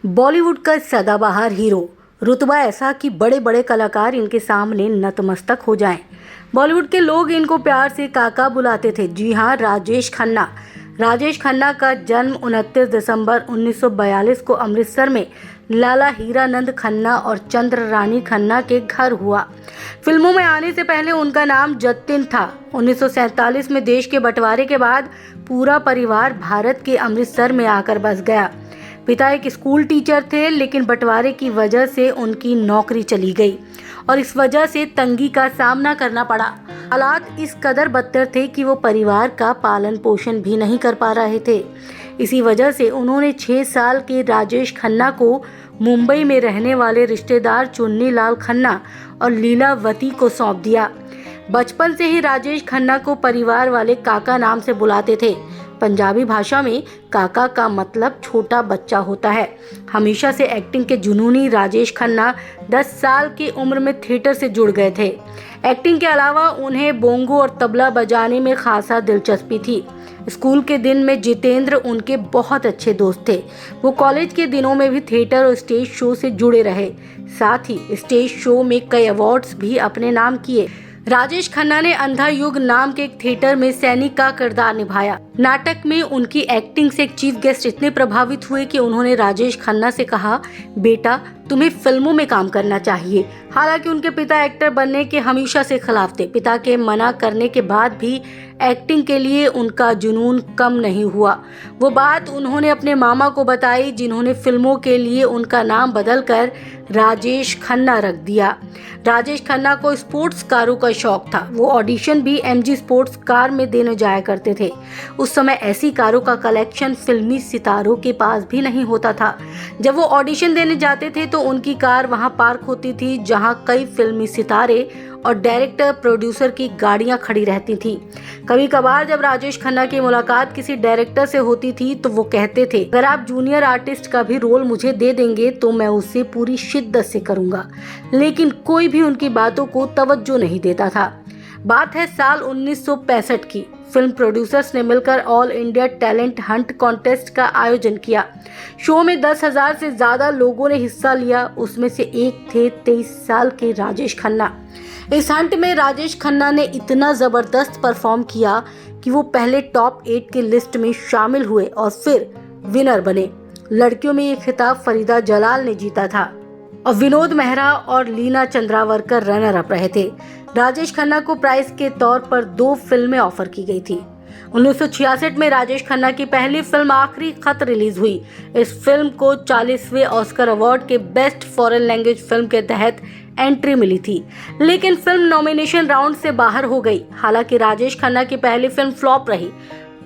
बॉलीवुड का सदाबहार हीरो, रुतबा ऐसा कि बड़े बड़े कलाकार इनके सामने नतमस्तक हो जाएं। बॉलीवुड के लोग इनको प्यार से काका बुलाते थे। जी हाँ, राजेश खन्ना। राजेश खन्ना का जन्म 29 दिसंबर 1942 को अमृतसर में लाला हीरानंद खन्ना और चंद्र रानी खन्ना के घर हुआ। फिल्मों में आने से पहले उनका नाम जतिन था। 1947 में देश के बंटवारे के बाद पूरा परिवार भारत के अमृतसर में आकर बस गया। पिता एक स्कूल टीचर थे, लेकिन बंटवारे की वजह से उनकी नौकरी चली गई और इस वजह से तंगी का सामना करना पड़ा। हालात इस कदर बदतर थे कि वो परिवार का पालन पोषण भी नहीं कर पा रहे थे। इसी वजह से उन्होंने 6 साल के राजेश खन्ना को मुंबई में रहने वाले रिश्तेदार चुन्नी लाल खन्ना और लीलावती को सौंप दिया। बचपन से ही राजेश खन्ना को परिवार वाले काका नाम से बुलाते थे। पंजाबी भाषा में काका का मतलब छोटा बच्चा होता है। हमेशा से एक्टिंग के जुनूनी राजेश खन्ना 10 साल की उम्र में थिएटर से जुड़ गए थे। एक्टिंग के अलावा उन्हें बोंगो और तबला बजाने में खासा दिलचस्पी थी। स्कूल के दिन में जितेंद्र उनके बहुत अच्छे दोस्त थे। वो कॉलेज के दिनों में भी थिएटर और स्टेज शो से जुड़े रहे। साथ ही स्टेज शो में कई अवार्ड्स भी अपने नाम किए। राजेश खन्ना ने अंधा युग नाम के एक थिएटर में सैनिक का किरदार निभाया। नाटक में उनकी एक्टिंग से एक चीफ गेस्ट इतने प्रभावित हुए कि उन्होंने राजेश खन्ना से कहा, बेटा तुम्हें फिल्मों में काम करना चाहिए। हालांकि उनके पिता एक्टर बनने के हमेशा से खिलाफ थे। पिता के मना करने के बाद भी एक्टिंग के लिए उनका जुनून कम नहीं हुआ। वो बात उन्होंने अपने मामा को बताई, जिन्होंने फिल्मों के लिए उनका नाम बदलकर राजेश खन्ना रख दिया। राजेश खन्ना को स्पोर्ट्स कारों का शौक था। वो ऑडिशन भी एमजी स्पोर्ट्स कार में देने जाया करते थे। उस समय ऐसी कारों का कलेक्शन फिल्मी सितारों के पास भी नहीं होता था। जब वो ऑडिशन देने जाते थे तो उनकी कार वहां पार्क होती थी, जहां कई फिल्मी सितारे और डायरेक्टर प्रोड्यूसर की गाड़ियां खड़ी रहती थी। कभी कभार जब राजेश खन्ना की मुलाकात किसी डायरेक्टर से होती थी तो वो कहते थे, अगर आप जूनियर आर्टिस्ट का भी रोल मुझे दे देंगे तो मैं उसे पूरी शिद्दत से करूंगा। लेकिन कोई भी उनकी बातों को तवज्जो नहीं देता था। बात है साल 1965 की। फिल्म प्रोड्यूसर्स ने मिलकर all India talent Hunt contest का आयोजन किया। शो में 10,000 से ज्यादा लोगों ने हिस्सा लिया। उसमें से एक थे 23 साल के राजेश खन्ना। इस हंट में राजेश खन्ना ने इतना जबरदस्त परफॉर्म किया कि वो पहले टॉप 8 की लिस्ट में शामिल हुए और फिर विनर बने। लड़कियों में ये खिताब फरीदा जलाल ने जीता था और विनोद मेहरा और लीना चंद्रावरकर रनर अप रहे थे। राजेश खन्ना को प्राइज के तौर पर 2 फिल्में ऑफर की गई थी। 1966 में राजेश खन्ना की पहली फिल्म आखिरी खत रिलीज हुई। इस फिल्म को 40वें ऑस्कर अवार्ड के बेस्ट फॉरेन लैंग्वेज फिल्म के तहत एंट्री मिली थी, लेकिन फिल्म नॉमिनेशन राउंड से बाहर हो गई। हालांकि राजेश खन्ना की पहली फिल्म फ्लॉप रही।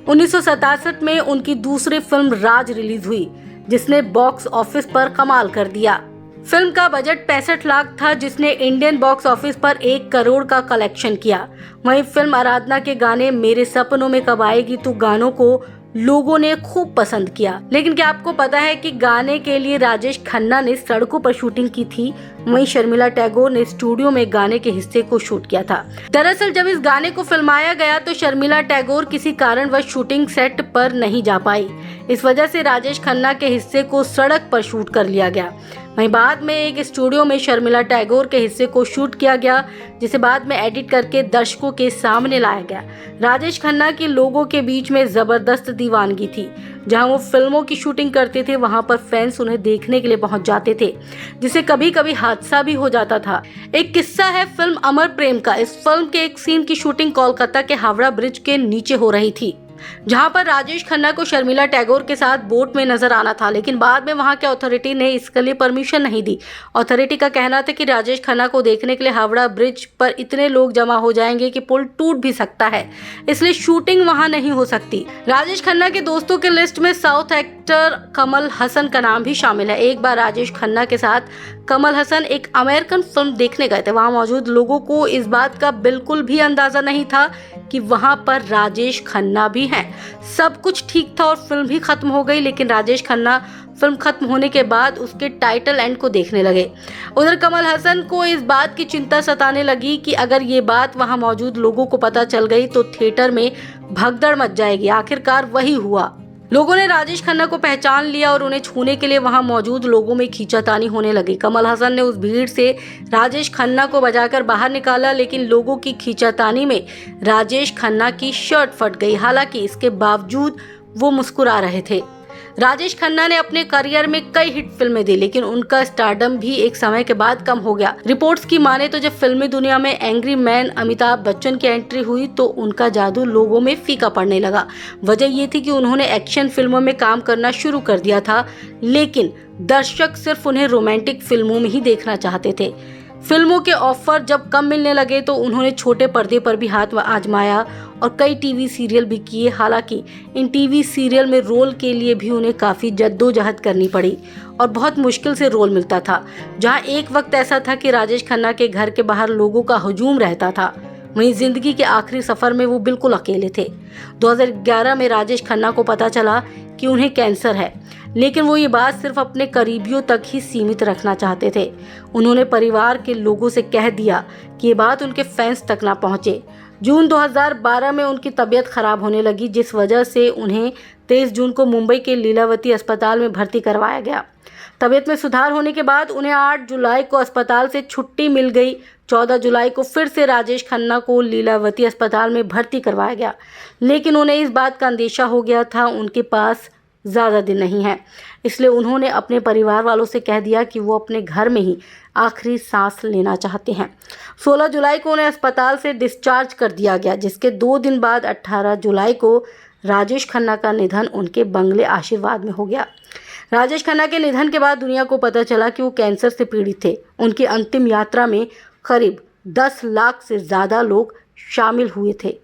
1967 में उनकी दूसरी फिल्म राज रिलीज हुई, जिसने बॉक्स ऑफिस पर कमाल कर दिया। फिल्म का बजट 65 लाख था, जिसने इंडियन बॉक्स ऑफिस पर 1 करोड़ का कलेक्शन किया। वहीं फिल्म आराधना के गाने मेरे सपनों में कब आएगी तू गानों को लोगों ने खूब पसंद किया। लेकिन क्या आपको पता है कि गाने के लिए राजेश खन्ना ने सड़कों पर शूटिंग की थी? वहीं शर्मिला टैगोर ने स्टूडियो में गाने के हिस्से को शूट किया था। दरअसल जब इस गाने को फिल्माया गया तो शर्मिला टैगोर किसी कारणवश शूटिंग सेट पर नहीं जा पाई। इस वजह से राजेश खन्ना के हिस्से को सड़क पर शूट कर लिया गया। वहीं बाद में एक स्टूडियो में शर्मिला टैगोर के हिस्से को शूट किया गया, जिसे बाद में एडिट करके दर्शकों के सामने लाया गया। राजेश खन्ना की लोगों के बीच में जबरदस्त दीवानगी थी। जहां वो फिल्मों की शूटिंग करते थे, वहां पर फैंस उन्हें देखने के लिए पहुंच जाते थे, जिससे कभी कभी हादसा भी हो जाता था। एक किस्सा है फिल्म अमर प्रेम का। इस फिल्म के एक सीन की शूटिंग कोलकाता के हावड़ा ब्रिज के नीचे हो रही थी, जहां पर राजेश खन्ना को शर्मिला टैगोर के साथ बोट में नजर आना था, लेकिन बाद में वहां के अथॉरिटी ने इसके लिए परमिशन नहीं दी। अथॉरिटी का कहना था कि राजेश खन्ना को देखने के लिए हावड़ा ब्रिज पर इतने लोग जमा हो जाएंगे कि पुल टूट भी सकता है, इसलिए शूटिंग वहां नहीं हो सकती। राजेश खन्ना के दोस्तों के लिस्ट में साउथ एक्टर कमल हसन का नाम भी शामिल है। एक बार राजेश खन्ना के साथ कमल हसन एक अमेरिकन फिल्म देखने गए थे। वहां मौजूद लोगों को इस बात का बिल्कुल भी अंदाजा नहीं था कि वहां पर राजेश खन्ना भी हैं। सब कुछ ठीक था और फिल्म भी खत्म हो गई, लेकिन राजेश खन्ना फिल्म खत्म होने के बाद उसके टाइटल एंड को देखने लगे। उधर कमल हसन को इस बात की चिंता सताने लगी कि अगर ये बात वहां मौजूद लोगों को पता चल गई तो थिएटर में भगदड़ मच जाएगी। आखिरकार वही हुआ। लोगों ने राजेश खन्ना को पहचान लिया और उन्हें छूने के लिए वहां मौजूद लोगों में खींचातानी होने लगी। कमल हसन ने उस भीड़ से राजेश खन्ना को बचाकर बाहर निकाला, लेकिन लोगों की खींचातानी में राजेश खन्ना की शर्ट फट गई। हालांकि इसके बावजूद वो मुस्कुरा रहे थे। राजेश खन्ना ने अपने करियर में कई हिट फिल्में दी, लेकिन उनका स्टारडम भी एक समय के बाद कम हो गया। रिपोर्ट्स की माने तो जब फिल्मी दुनिया में एंग्री मैन अमिताभ बच्चन की एंट्री हुई तो उनका जादू लोगों में फीका पड़ने लगा। वजह ये थी कि उन्होंने एक्शन फिल्मों में काम करना शुरू कर दिया था, लेकिन दर्शक सिर्फ उन्हें रोमांटिक फिल्मों में ही देखना चाहते थे। फिल्मों के ऑफर जब कम मिलने लगे तो उन्होंने छोटे पर्दे पर भी हाथ आजमाया और कई टीवी सीरियल भी किए। हालांकि इन टीवी सीरियल में रोल के लिए भी उन्हें काफ़ी जद्दोजहद करनी पड़ी और बहुत मुश्किल से रोल मिलता था। जहां एक वक्त ऐसा था कि राजेश खन्ना के घर के बाहर लोगों का हुजूम रहता था, वहीं जिंदगी के आखिरी सफर में वो बिल्कुल अकेले थे। 2011 में राजेश खन्ना को पता चला कि उन्हें कैंसर है, लेकिन वो ये बात सिर्फ अपने करीबियों तक ही सीमित रखना चाहते थे। उन्होंने परिवार के लोगों से कह दिया कि ये बात उनके फैंस तक ना पहुंचे। जून 2012 में उनकी तबीयत खराब होने लगी, जिस वजह से उन्हें 23 जून को मुंबई के लीलावती अस्पताल में भर्ती करवाया गया। तबीयत में सुधार होने के बाद उन्हें 8 जुलाई को अस्पताल से छुट्टी मिल गई। 14 जुलाई को फिर से राजेश खन्ना को लीलावती अस्पताल में भर्ती करवाया गया, लेकिन उन्हें इस बात का अंदेशा हो गया था उनके पास ज़्यादा दिन नहीं है। इसलिए उन्होंने अपने परिवार वालों से कह दिया कि वो अपने घर में ही आखिरी सांस लेना चाहते हैं। 16 जुलाई को उन्हें अस्पताल से डिस्चार्ज कर दिया गया, जिसके 2 दिन बाद 18 जुलाई को राजेश खन्ना का निधन उनके बंगले आशीर्वाद में हो गया। राजेश खन्ना के निधन के बाद दुनिया को पता चला कि वो कैंसर से पीड़ित थे। उनकी अंतिम यात्रा में करीब 10 लाख से ज़्यादा लोग शामिल हुए थे।